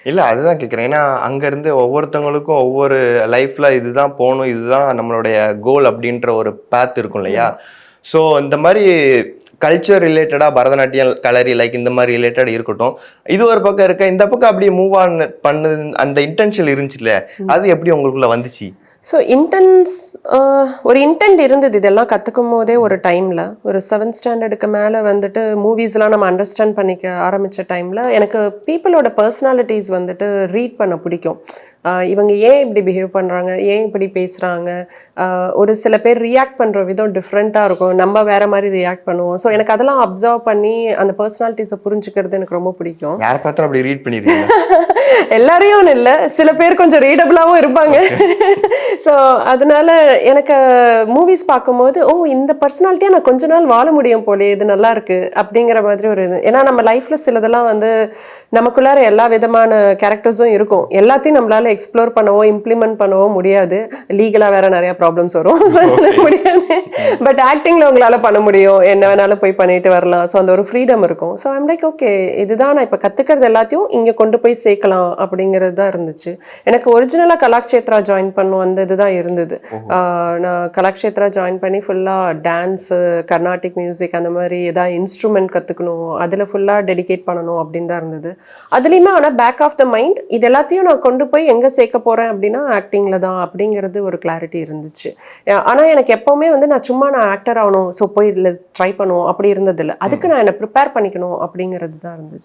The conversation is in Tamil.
இல்ல அதுதான் கேட்கிறேன். ஏன்னா, அங்க இருந்து ஒவ்வொருத்தவங்களுக்கும் ஒவ்வொரு லைஃப்ல இதுதான் போணும், இதுதான் நம்மளுடைய கோல் அப்படின்ற ஒரு பாத் இருக்கும் இல்லையா? ம். ஸோ இந்த மாரி கல்ச்சர் ரிலேட்டடா பரதநாட்டியம், களரி லைக் இந்த மாரி ரிலேட்டட் இருக்கட்டும். இது ஒரு பக்கம் இருக்க. இந்த பக்கம் அப்படியே மூவ் ஆன் பண்ணு அந்த இன்டென்ஷன் இருந்துச்சுல்ல, அது எப்படி உங்களுக்குள்ள வந்துச்சு? ஸோ ஒரு இன்டென்ட் இருந்தது இதெல்லாம் கற்றுக்கும்போதே ஒரு டைமில். ஒரு 7th ஸ்டாண்டர்டுக்கு மேலே வந்துட்டு மூவிஸ்லாம் நம்ம அண்டர்ஸ்டாண்ட் பண்ணிக்க ஆரம்பித்த டைமில் எனக்கு பீப்புளோட பர்சனாலிட்டிஸ் வந்துட்டு ரீட் பண்ண பிடிக்கும். இவங்க ஏன் இப்படி பிஹேவ் பண்ணுறாங்க, ஏன் இப்படி பேசுகிறாங்க, ஒரு சில பேர் ரியாக்ட் பண்ணுற விதம் டிஃப்ரெண்ட்டாக இருக்கும், நம்ம வேறு மாதிரி ரியாக்ட் பண்ணுவோம். ஸோ எனக்கு அதெல்லாம் அப்சர்வ் பண்ணி அந்த பர்சனாலிட்டிஸை புரிஞ்சுக்கிறது எனக்கு ரொம்ப பிடிக்கும். யாரை பார்த்தாலும் அப்படி ரீட் பண்ணிருக்கீங்க? எல்லாரையும் இல்லை, சில பேர் கொஞ்சம் ரீடபிளாகவும் இருப்பாங்க. ஸோ அதனால எனக்கு மூவிஸ் பார்க்கும்போது இந்த பர்சனாலிட்டியாக நான் கொஞ்ச நாள் வாழ முடியும் போலே, இது நல்லா இருக்கு அப்படிங்கிற மாதிரி ஒரு இது. ஏன்னா நம்ம லைஃப்ல சிலதெல்லாம் வந்து நமக்குள்ளார எல்லா விதமான கேரக்டர்ஸும் இருக்கும். எல்லாத்தையும் நம்மளால எக்ஸ்ப்ளோர் பண்ணவோ இம்ப்ளிமெண்ட் பண்ணவோ முடியாது. லீகலா வேற நிறைய ப்ராப்ளம்ஸ் வரும். முடியாது. பட் ஆக்டிங்ல உங்களால பண்ண முடியும், என்ன வேணாலும் போய் பண்ணிட்டு வரலாம். ஸோ அந்த ஒரு ஃப்ரீடம் இருக்கும். ஸோ ஐம் லைக் ஓகே, இதுதான் நான் இப்போ கத்துக்கிறது எல்லாத்தையும் இங்கே கொண்டு போய் சேர்க்கலாம் அப்படிங்கிறது தான் இருந்துச்சு. எனக்கு ஒரிஜினலாக கலாக்ஷேத்ரா ஜாயின் பண்ணும் அந்த இதுதான் இருந்தது. நான் கலாக்ஷேத்ரா ஜாயின் பண்ணி ஃபுல்லாக டான்ஸு, கர்நாடிக் மியூசிக் அந்த மாதிரி ஏதாவது இன்ஸ்ட்ருமெண்ட் கற்றுக்கணும், அதில் ஃபுல்லாக டெடிகேட் பண்ணணும் அப்படின்னு தான் இருந்தது. அதுலேயுமே ஆனால் பேக் ஆஃப் த மைண்ட் இது எல்லாத்தையும் நான் கொண்டு போய் எங்கே சேர்க்க போகிறேன் அப்படின்னா ஆக்டிங்கில் தான் அப்படிங்கிறது ஒரு கிளாரிட்டி இருந்துச்சு. ஆனால் எனக்கு எப்போவுமே வந்து நான் ஆக்டர் ஆகணும், ஸோ போய் இதில் ட்ரை பண்ணுவோம் அப்படி இருந்ததில்லை. அதுக்கு நான் என்னை ப்ரிப்பேர் பண்ணிக்கணும் அப்படிங்கிறது தான் இருந்துச்சு.